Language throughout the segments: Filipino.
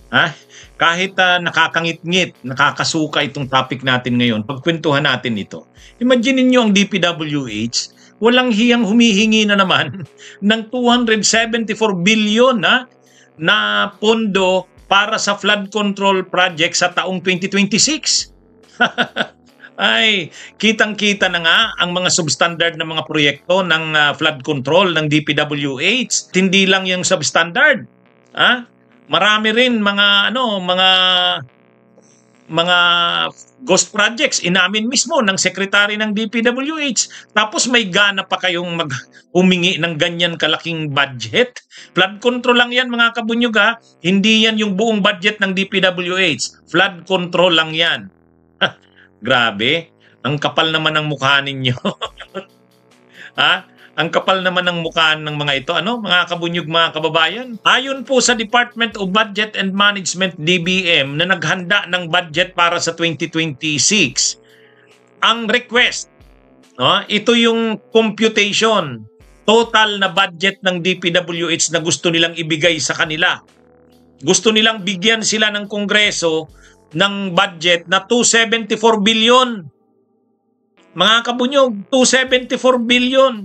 Ha? Kahit nakakangit-ngit, nakakasuka itong topic natin ngayon, pagkwentuhan natin ito. Imagine niyo ang DPWH, walang hiyang humihingi na naman ng 274 billion na pondo para sa flood control project sa taong 2026. Ay, kitang-kita na nga ang mga substandard na mga proyekto ng flood control ng DPWH. Hindi lang yung substandard. Marami rin mga ghost projects inamin mismo ng secretary ng DPWH. Tapos may gana pa kayong humingi ng ganyan kalaking budget. Flood control lang yan mga kabunyog ha. Hindi yan yung buong budget ng DPWH. Flood control lang yan. Grabe. Ang kapal naman ng mukha ninyo. Ang kapal naman ng mukha ng mga ito, mga kabunyog, mga kababayan. Ayon po sa Department of Budget and Management, DBM, na naghanda ng budget para sa 2026, ang request, ito yung computation, total na budget ng DPWH na gusto nilang ibigay sa kanila. Gusto nilang bigyan sila ng Kongreso ng budget na 274 billion. Mga kabunyog, 274 billion.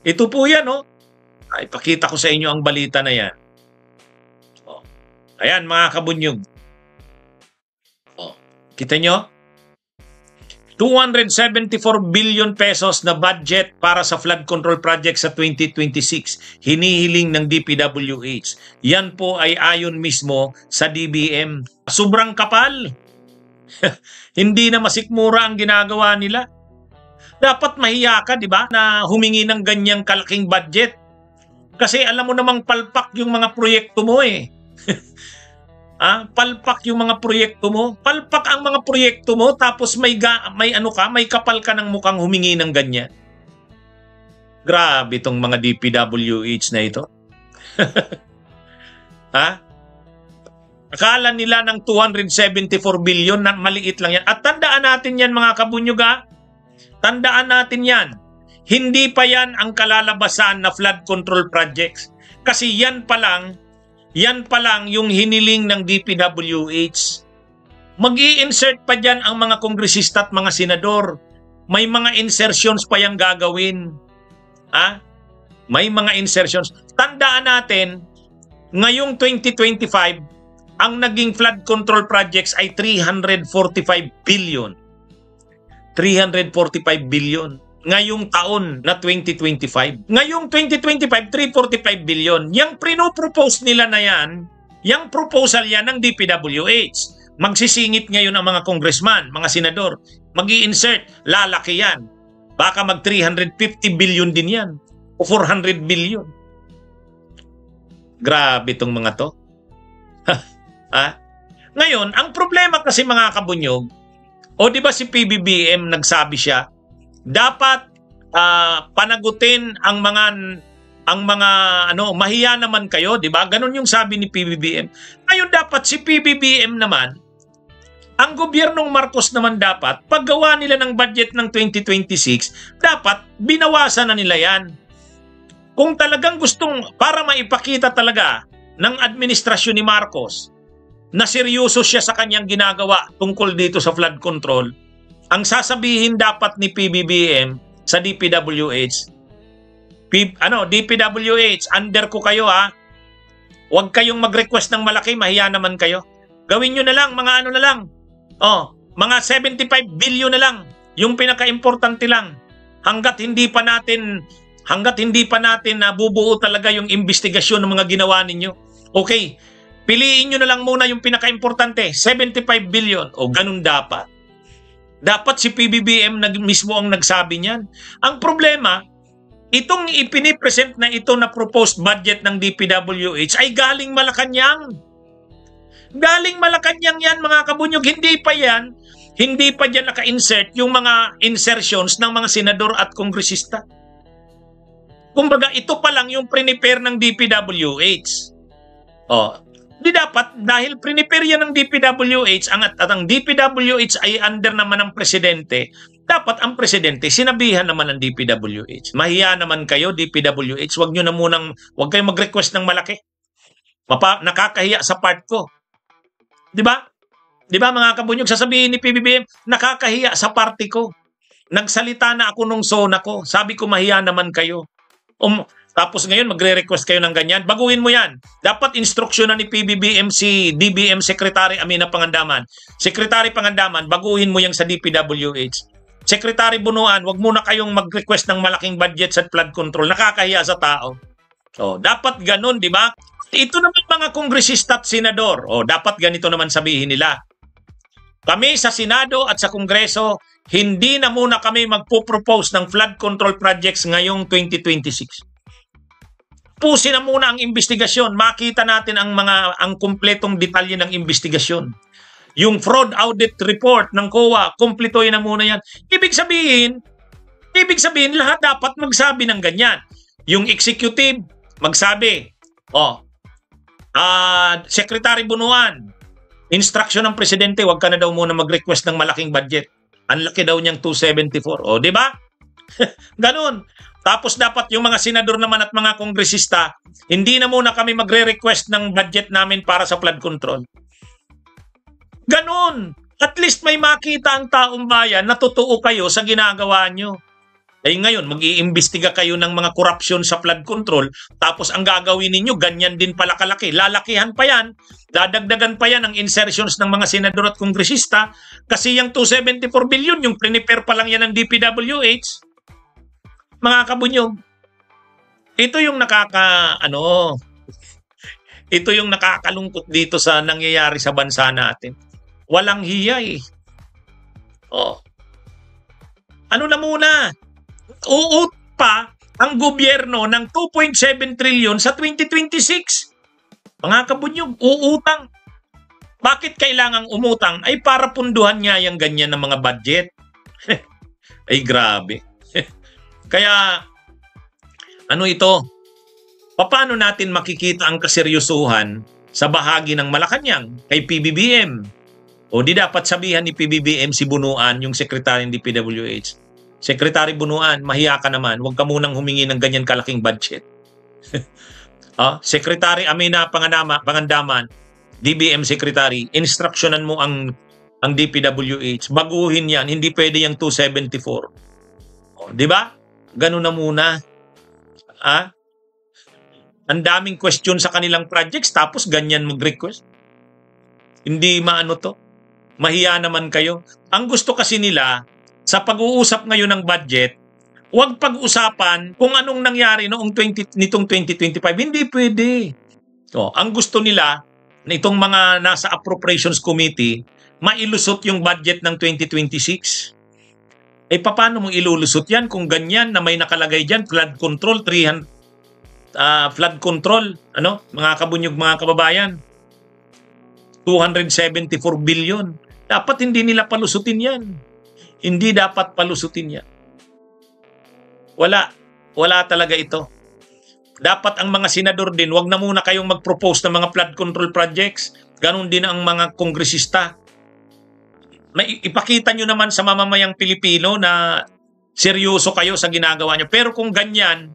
Ito po yan, ipakita ko sa inyo ang balita na yan. Ayan, mga kabunyog. Kita nyo? 274 billion pesos na budget para sa flood control project sa 2026. Hinihiling ng DPWH. Yan po ay ayon mismo sa DBM. Sobrang kapal. Hindi na masikmura ang ginagawa nila. Dapat mahiya ka, di ba, na humingi ng ganyang kalaking budget. Kasi alam mo namang palpak yung mga proyekto mo eh. Palpak yung mga proyekto mo. Palpak ang mga proyekto mo tapos may kapal ka ng mukhang humingi ng ganyan. Grabe itong mga DPWH na ito. Akala nila ng 274 billion na maliit lang yan. At tandaan natin yan mga kabunyog. Tandaan natin yan. Hindi pa yan ang kalalabasan na flood control projects. Kasi yan pa lang yung hiniling ng DPWH. Mag-i-insert pa dyan ang mga kongresista at mga senador. May mga insertions pa yang gagawin. May mga insertions. Tandaan natin, ngayong 2025, ang naging flood control projects ay 345 billion. 345 billion. Ngayong taon na 2025. Ngayong 2025, 345 billion. Yang pinopropose nila na yan, yung proposal yan ng DPWH. Magsisingit ngayon ang mga congressman, mga senador. Mag-i-insert, lalaki yan. Baka mag 350 billion din yan. O 400 billion. Grabe itong mga to. Ngayon, ang problema kasi mga kabunyog, di ba si PBBM nagsabi siya, dapat panagutin ang mga mahiya naman kayo, di ba? Ganun yung sabi ni PBBM. Ngayon dapat si PBBM naman, ang gobyernong Marcos naman dapat, paggawa nila ng budget ng 2026, dapat binawasan na nila yan. Kung talagang para maipakita talaga ng administrasyon ni Marcos na seryoso siya sa kanyang ginagawa tungkol dito sa flood control, ang sasabihin dapat ni PBBM sa DPWH, DPWH, under ko kayo Huwag kayong mag-request ng malaki, mahiya naman kayo. Gawin nyo na lang, mga mga 75 billion na lang, yung pinaka-importante lang. Hanggat hindi pa natin nabubuo talaga yung investigasyon ng mga ginawa ninyo. Okay, piliin nyo na lang muna yung pinaka-importante, 75 billion. Ganun dapat. Dapat si PBBM mismo ang nagsabi niyan. Ang problema, itong ipinipresent na ito na proposed budget ng DPWH ay galing Malacanang. Galing Malacanang yan mga kabunyog. Hindi pa dyan naka-insert yung mga insertions ng mga senador at kongresista. Kumbaga, ito pa lang yung prepare ng DPWH. Di dapat, dahil prepare yan ng DPWH, at ang DPWH ay under naman ng presidente, dapat ang presidente, sinabihan naman ng DPWH. Mahiya naman kayo, DPWH, huwag kayong mag-request ng malaki. Nakakahiya sa part ko. Di ba? Di ba mga kabunyog, sasabihin ni PBBM, nakakahiya sa party ko. Nagsalita na ako nung SONA ko. Sabi ko, mahiya naman kayo. Tapos ngayon, magre-request kayo ng ganyan. Baguhin mo yan. Dapat instruksyon na ni PBBM si DBM Secretary Amina Pangandaman. Secretary Pangandaman, baguhin mo yan sa DPWH. Secretary Bunuan, wag muna kayong mag-request ng malaking budget sa flood control. Nakakahiya sa tao. Dapat ganun, di ba? Ito naman mga kongresista at senador. Dapat ganito naman sabihin nila. Kami sa Senado at sa Kongreso, hindi na muna kami magpo-propose ng flood control projects ngayong 2026. Pusin na muna ang investigasyon. Makita natin ang kumpletong detalye ng investigasyon. Yung fraud audit report ng COA, kumpletuhin na muna yan. Ibig sabihin lahat dapat magsabi ng ganyan. Yung executive, magsabi, Secretary Bunuan, instruction ng presidente, wag ka na daw muna mag-request ng malaking budget. Ang laki daw niyang 274. Di ba? Ganun. Tapos dapat yung mga senador naman at mga kongresista, hindi na muna kami magre-request ng budget namin para sa flood control. Ganun. At least may makita ang taong bayan na totoo kayo sa ginagawa nyo. Ngayon, mag-iimbestiga kayo ng mga corruption sa flood control, tapos ang gagawin ninyo, ganyan din pala kalaki. Lalakihan pa yan, dadagdagan pa yan ang insertions ng mga senador at kongresista, kasi yung 274 billion, yung prepare pa lang yan ng DPWH. Mga kabunyog, ito yung ito yung nakakalungkot dito sa nangyayari sa bansa natin. Walang hiya eh. Ano na muna? Uut pa ang gobyerno ng 2.7 trillion sa 2026. Mga kabunyog, uutang. Bakit kailangang umutang? Ay para punduhan nga yung ganyan ng mga budget. Ay grabe. Kaya, ito? Paano natin makikita ang kaseryosuhan sa bahagi ng Malacanang kay PBBM? Di dapat sabihan ni PBBM si Bunuan, yung secretary ng DPWH. Secretary Bunuan, mahiya ka naman. Huwag ka munang humingi ng ganyan kalaking budget. Secretary Amina Pangandaman, DBM Secretary, instructionan mo ang DPWH. Baguhin yan. Hindi pwede yung 274. Di ba? Ganun na muna. Ang daming question sa kanilang projects tapos ganyan mag-request. Hindi maano to. Mahiya naman kayo. Ang gusto kasi nila, sa pag-uusap ngayon ng budget, huwag pag-usapan kung anong nangyari nitong 2025. Hindi pwede. Ang gusto nila, nitong mga nasa Appropriations Committee, mailusot yung budget ng 2026. Paano mo ilulusot yan kung ganyan na may nakalagay dyan, flood control, flood control, mga kabunyog, mga kababayan, 274 billion. Dapat hindi nila palusutin yan. Hindi dapat palusutin yan. Wala talaga ito. Dapat ang mga senador din, wag na muna kayong mag-propose ng mga flood control projects. Ganon din ang mga kongresista. Ipakita nyo naman sa mamamayang Pilipino na seryoso kayo sa ginagawa nyo. Pero kung ganyan,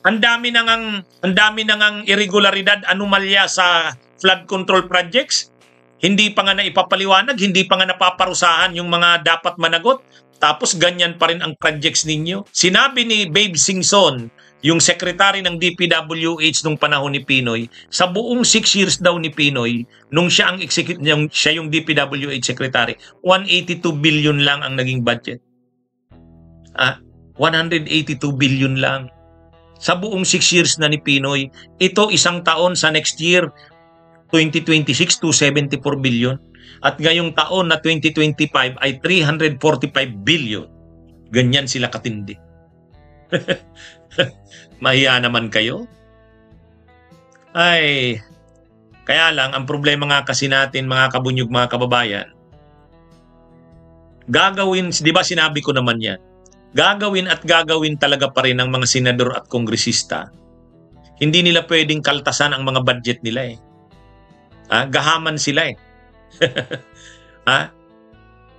ang dami nang irregularidad, anomalya sa flood control projects. Hindi pa nga naipapaliwanag, hindi pa nga napaparusahan yung mga dapat managot. Tapos ganyan pa rin ang projects ninyo. Sinabi ni Babe Singson, yung secretary ng DPWH nung panahon ni Pinoy, sa buong 6 years daw ni Pinoy, nung siya yung DPWH secretary, 182 billion lang ang naging budget. 182 billion lang. Sa buong 6 years na ni Pinoy, ito isang taon sa next year, 2026, 274 billion. At ngayong taon na 2025 ay 345 billion. Ganyan sila katindi. Mahiya naman kayo. Kaya lang, ang problema nga kasi natin, mga kabunyog, mga kababayan, gagawin, di ba sinabi ko naman yan, gagawin at gagawin talaga pa rin ng mga senador at kongresista. Hindi nila pwedeng kaltasan ang mga budget nila eh. Gahaman sila eh.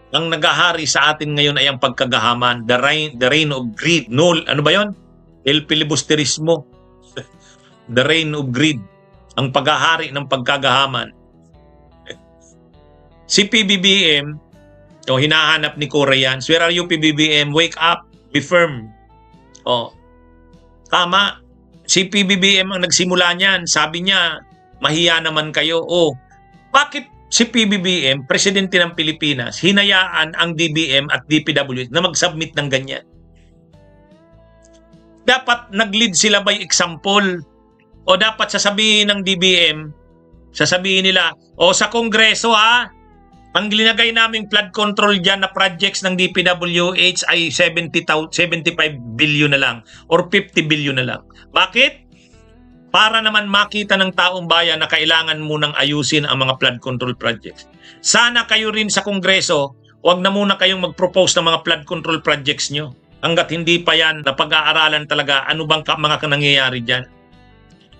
Ang nagahari sa atin ngayon ay ang pagkagahaman, the reign of greed. No, ano ba yon? El filibusterismo. The reign of greed. ang paghahari ng pagkagahaman. Si PBBM, o hinahanap ni Koreans, where are you PBBM? Wake up, be firm. O, tama. Si PBBM ang nagsimula niyan. Sabi niya, mahiya naman kayo. O, bakit si PBBM, presidente ng Pilipinas, hinayaan ang DBM at DPWH na mag-submit ng ganyan? Dapat nag-lead sila by example. O dapat sasabihin ng DBM, sasabihin nila, o sa Kongreso ha, ang linagay naming flood control dyan na projects ng DPWH ay 75 billion na lang or 50 billion na lang. Bakit? Para naman makita ng taong bayan na kailangan munang ayusin ang mga flood control projects. Sana kayo rin sa Kongreso, huwag na muna kayong mag-propose ng mga flood control projects nyo. Hanggat hindi pa yan na pag-aaralan talaga ano bang mga nangyayari dyan.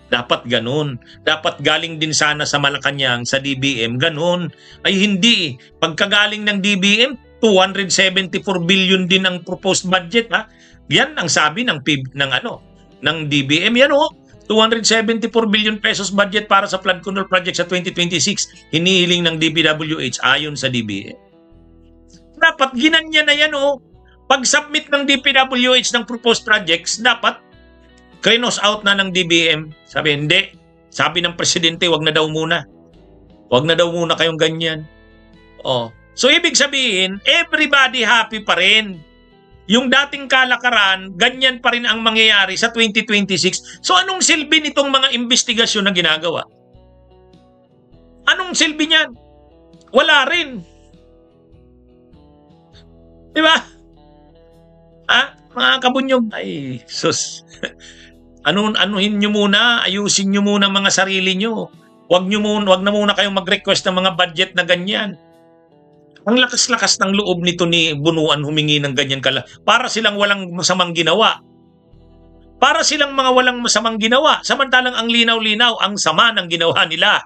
Dapat ganun. Dapat galing din sana sa Malacanang, sa DBM, ganun. Ay hindi. Pagkagaling ng DBM, 274 billion din ang proposed budget. Ha? Yan ang sabi ng ng DBM. Yan o. 274 billion pesos budget para sa flood control project sa 2026. Hinihiling ng DPWH ayon sa DBM. Dapat ginanya na yan o. Pag-submit ng DPWH ng proposed projects, dapat krinos out na ng DBM. Sabi, hindi. Sabi ng presidente, wag na daw muna. Wag na daw muna kayong ganyan. Oh. So, ibig sabihin, everybody happy pa rin. Yung dating kalakaran, ganyan pa rin ang mangyayari sa 2026. So, anong silbi nitong mga investigasyon na ginagawa? Anong silbi niyan? Wala rin. Diba? Ha? Mga kabunyog. Ay, sus. Anuhin nyo muna, ayusin nyo muna mga sarili nyo. Wag na muna kayong mag-request ng mga budget na ganyan. Ang lakas-lakas ng loob nito ni Bunuan humingi ng ganyan kala. Para silang walang masamang ginawa. Para silang mga walang masamang ginawa. Samantalang ang linaw-linaw, ang sama ng ginawa nila.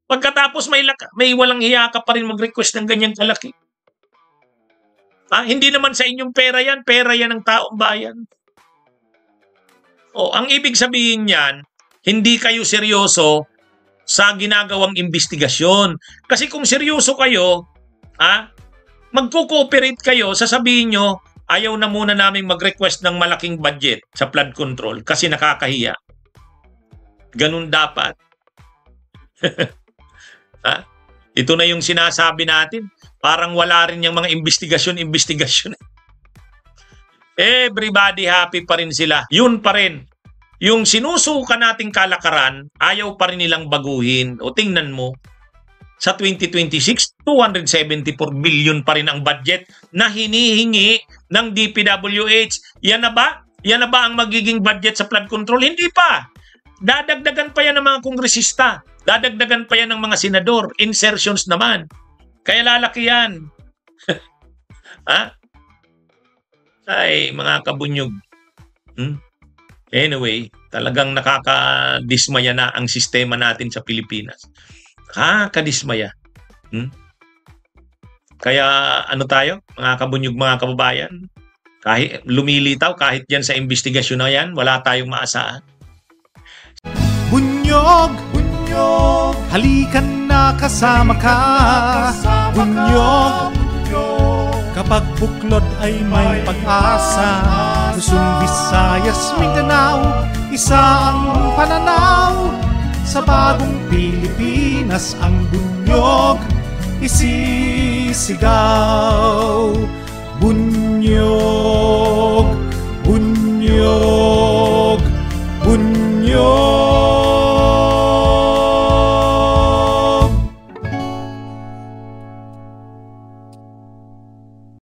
Pagkatapos may walang hiya ka pa rin mag-request ng ganyang kalaki. Hindi naman sa inyong pera yan ng taong bayan. Ang ibig sabihin niyan, hindi kayo seryoso sa ginagawang investigasyon. Kasi kung seryoso kayo, magko-cooperate kayo, sasabihin nyo, ayaw na muna namin mag-request ng malaking budget sa flood control kasi nakakahiya. Ganun dapat. Ito na yung sinasabi natin. Parang wala rin yung mga investigasyon. Everybody happy pa rin sila. Yun pa rin. Yung sinusuka nating kalakaran, ayaw pa rin nilang baguhin. O tingnan mo, sa 2026, 274 billion pa rin ang budget na hinihingi ng DPWH. Yan na ba? Yan na ba ang magiging budget sa flood control? Hindi pa. Dadagdagan pa yan ng mga kongresista. Dadagdagan pa yan ng mga senador. Insertions naman. Kaya lalaki yan. Ay, mga kabunyog. Anyway, talagang nakakadismaya na ang sistema natin sa Pilipinas. Nakakadismaya. Kaya ano tayo, mga kabunyog, mga kababayan? Kahit lumilitaw, kahit yan sa investigasyon na yan, wala tayong maasahan. Bunyog, bunyog, halikan na kasama ka. Bunyog, kapag buklod ay may pag-asa. Luzon, Visayas, Mindanao, isa ang pananaw. Sa bagong Pilipinas ang bunyog isisigaw. Bunyog.